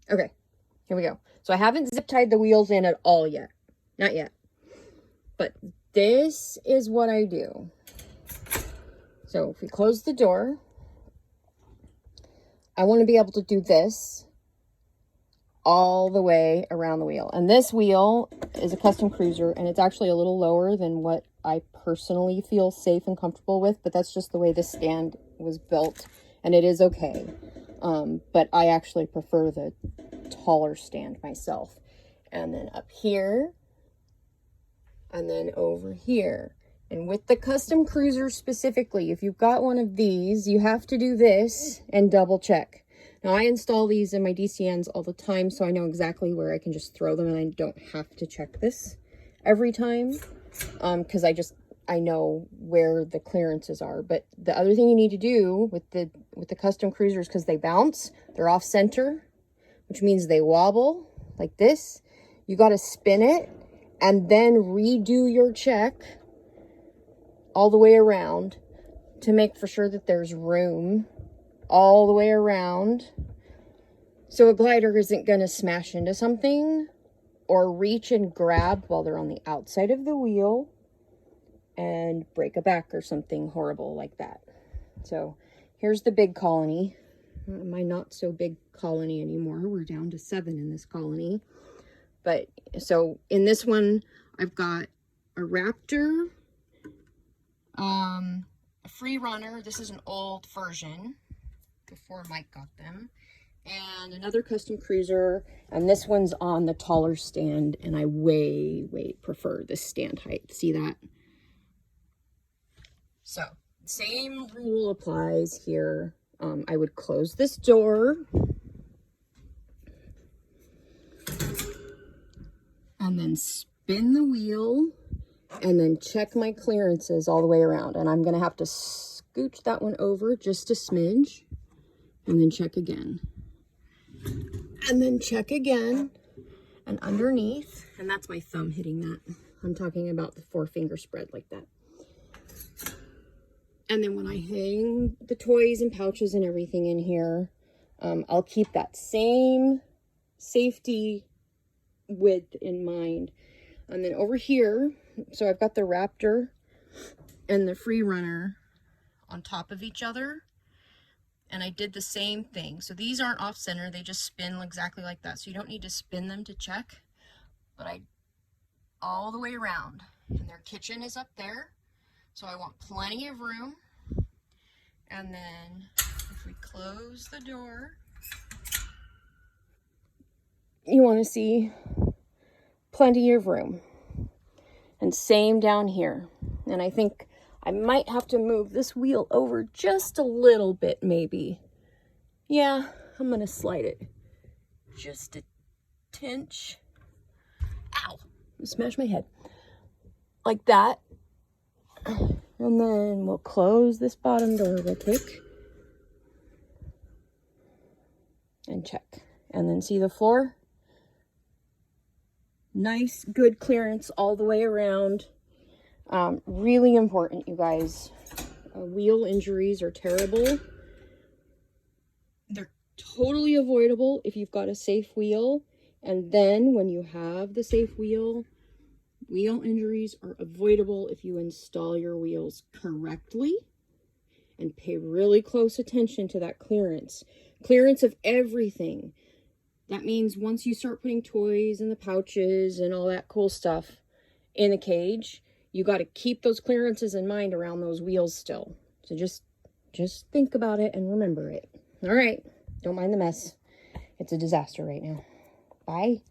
Okay, here we go. So I haven't zip tied the wheels in at all yet. Not yet. But this is what I do. So if we close the door, I want to be able to do this all the way around the wheel. And this wheel is a custom cruiser, and it's actually a little lower than what I personally feel safe and comfortable with, but that's just the way the stand was built, and it is okay. But I actually prefer the taller stand myself. And then up here, and then over here. And with the custom cruiser specifically, if you've got one of these, you have to do this and double check. Now, I install these in my DCNs all the time, so I know exactly where I can just throw them, and I don't have to check this every time, because I know where the clearances are. But the other thing you need to do with the custom cruisers, because they bounce, they're off center, which means they wobble like this. You got to spin it and then redo your check all the way around to make for sure that there's room all the way around, so a glider isn't going to smash into something or reach and grab while they're on the outside of the wheel and break a back or something horrible like that. So here's the big colony. My not so big colony anymore. We're down to 7 in this colony. But so in this one, I've got a Raptor, a Free Runner. This is an old version before Mike got them, and another custom cruiser, and this one's on the taller stand, and I way prefer this stand height. See that? So same rule applies here. I would close this door and then spin the wheel and then check my clearances all the way around, and I'm gonna have to scooch that one over just a smidge, and then check again, and then check again, and underneath, and that's my thumb hitting that. I'm talking about the 4-finger spread like that. And then when I hang the toys and pouches and everything in here, I'll keep that same safety width in mind. And then over here, so I've got the Raptor and the Free Runner on top of each other, and I did the same thing. So these aren't off center, they just spin exactly like that, so you don't need to spin them to check. But I all the way around, and their kitchen is up there, so I want plenty of room. And then if we close the door, you want to see plenty of room. And same down here. And I think I might have to move this wheel over just a little bit, maybe. Yeah, I'm gonna slide it just a tinch. Ow, I smashed my head. Like that. And then we'll close this bottom door real quick. And check. And then see the floor? Nice, good clearance all the way around. Really important, you guys. Wheel injuries are terrible. They're totally avoidable if you've got a safe wheel. And then when you have the safe wheel, wheel injuries are avoidable if you install your wheels correctly and pay really close attention to that clearance. Clearance of everything. That means once you start putting toys in the pouches and all that cool stuff in the cage, you got to keep those clearances in mind around those wheels still. So just think about it and remember it. All right. Don't mind the mess. It's a disaster right now. Bye.